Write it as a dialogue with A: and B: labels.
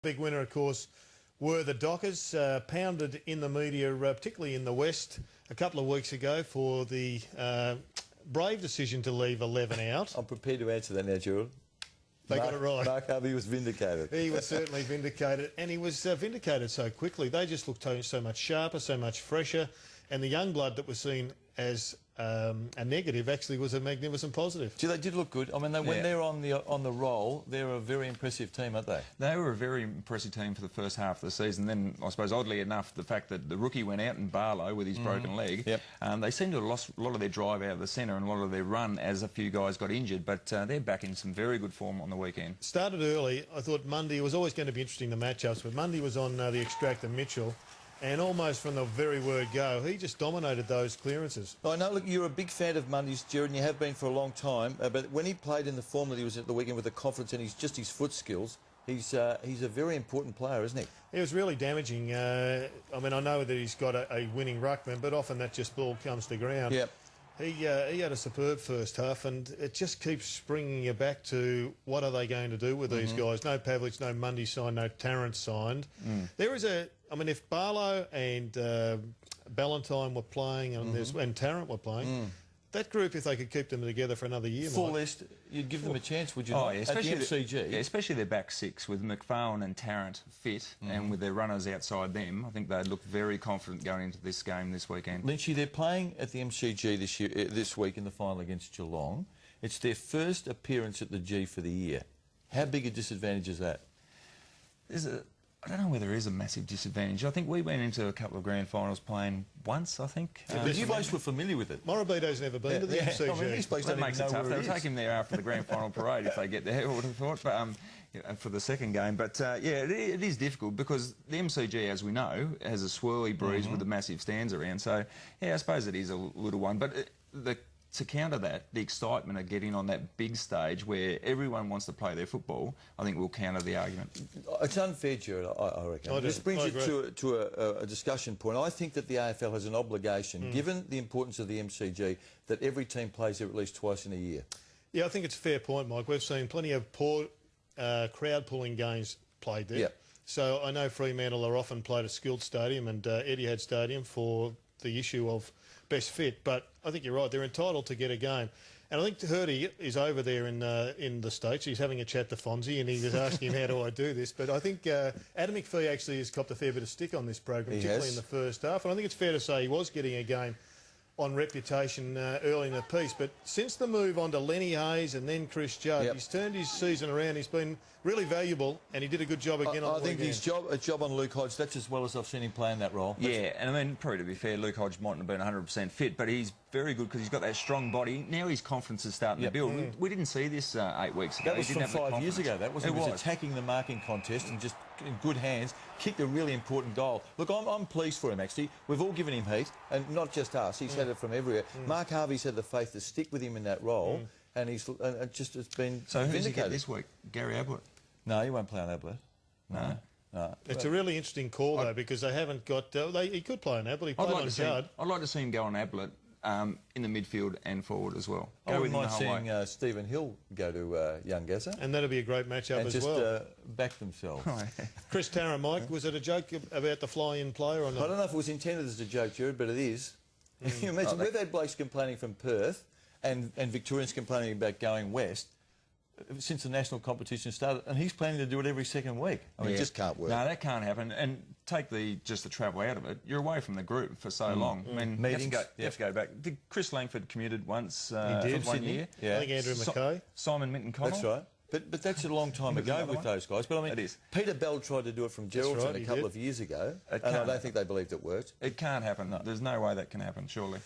A: Big winner, of course, were the Dockers, pounded in the media, particularly in the West, a couple of weeks ago for the brave decision to leave 11 out.
B: I'm prepared to answer that now, Gerald.
A: They got it right.
B: Mark Harvey was vindicated.
A: He was certainly vindicated, and he was vindicated so quickly. They just looked so much sharper, so much fresher, and the young blood that was seen as a negative actually was a magnificent positive.
B: Gee, they did look good. I mean, when they're on the roll, they're a very impressive team, aren't they?
C: They were a very impressive team for the first half of the season. Then, I suppose, oddly enough, the fact that the rookie went out in Barlow with his broken leg, they seemed to have lost a lot of their drive out of the centre and a lot of their run as a few guys got injured, but they're back in some very good form on the weekend.
A: Started early. I thought Monday was always going to be interesting, the matchups, but Monday was on the extractor Mitchell. And almost from the very word go, he just dominated those clearances.
B: I know, look, you're a big fan of Mundy's, Jared, and you have been for a long time. But when he played in the form that he was at the weekend with the confidence and his foot skills, he's a very important player, isn't he?
A: He was really damaging. I mean, I know that he's got a winning ruckman, but often that just ball comes to ground.
B: Yep.
A: He had a superb first half, and it just keeps bringing you back to what are they going to do with these guys? No Pavlich, no Mundy signed, no Tarrant signed. There is I mean, if Barlow and Ballantyne were playing and Tarrant were playing, that group, if they could keep them together for another year,
B: full list, you'd give them a chance, would you not?
C: Yeah, especially
B: at the MCG.
C: Especially their back six with McPhone and Tarrant fit, and with their runners outside them. I think they'd look very confident going into this game this weekend.
B: Lynchy, they're playing at the MCG this week in the final against Geelong. It's their first appearance at the G for the year. How big a disadvantage is that?
C: I don't know whether there is a massive disadvantage. I think we went into a couple of grand finals playing once, I think.
B: But you both were familiar with it.
A: Morabito's never been to the MCG.
B: I mean, these blokes
C: that makes it tough. They'll take him there after the grand final parade if they get there, I would have thought, but, for the second game. But, yeah, it is difficult because the MCG, as we know, has a swirly breeze with the massive stands around. So, yeah, I suppose it is a little one. But to counter that, the excitement of getting on that big stage where everyone wants to play their football, I think will counter the argument.
B: It's unfair, Jared, I reckon. This brings you to a discussion point. I think that the AFL has an obligation, given the importance of the MCG, that every team plays there at least twice in a year.
A: Yeah, I think it's a fair point, Mike. We've seen plenty of poor crowd-pulling games played there. Yep. So I know Fremantle are often played at Skilled Stadium and Etihad Stadium for the issue of best fit, but I think you're right. They're entitled to get a game, and I think Hurdy is over there in the States. He's having a chat to Fonzie, and he was asking him, "How do I do this?" But I think Adam McPhee actually has copped a fair bit of stick on this program, particularly in the first half. And I think it's fair to say he was getting a game on reputation early in the piece, but since the move on to Lenny Hayes and then Chris Judd, he's turned his season around. He's been really valuable, and he did a good job again on the weekend.
B: I think his job on Luke Hodge, that's as well as I've seen him play in that role.
C: Yeah, and I mean, probably to be fair, Luke Hodge mightn't have been 100% fit, but he's very good because he's got that strong body. Now his confidence is starting to build. We didn't see this 8 weeks ago.
B: That was from 5 years ago. That was he was attacking the marking contest and just in good hands, kicked a really important goal. Look, I'm pleased for him, actually. We've all given him heat, and not just us. He's had it from everywhere. Mark Harvey's had the faith to stick with him in that role, and it's been
C: So who's he get this week? Gary Ablett?
B: No, he won't play on Ablett. No.
A: It's a really interesting call, though, because they haven't got... he could play on Ablett. He played on Judd.
C: I'd like to see him go on Ablett in the midfield and forward as well.
B: I wouldn't mind seeing Stephen Hill go to Young Gazza.
A: And that'd be a great matchup as well.
B: And just back themselves.
A: Chris Tarrant, Mike, was it a joke about the fly-in player or not?
B: I don't know if it was intended as a joke, Jared, but it is. You imagine, we've had blokes complaining from Perth and Victorians complaining about going west since the national competition started, and he's planning to do it every second week. I mean, it just can't work.
C: No, that can't happen. And take just the travel out of it. You're away from the group for so long. I mean,
B: meetings.
C: You have to go back. Did Chris Langford commuted once
B: he did,
C: for 1 year?
A: Yeah. I think Andrew McKay.
C: Simon Minton-Connell.
B: That's right. But that's a long time ago with those guys. But I mean, Peter Bell tried to do it from Geraldton a couple of years ago, and I don't think they believed it worked.
C: It can't happen. No. There's no way that can happen, surely.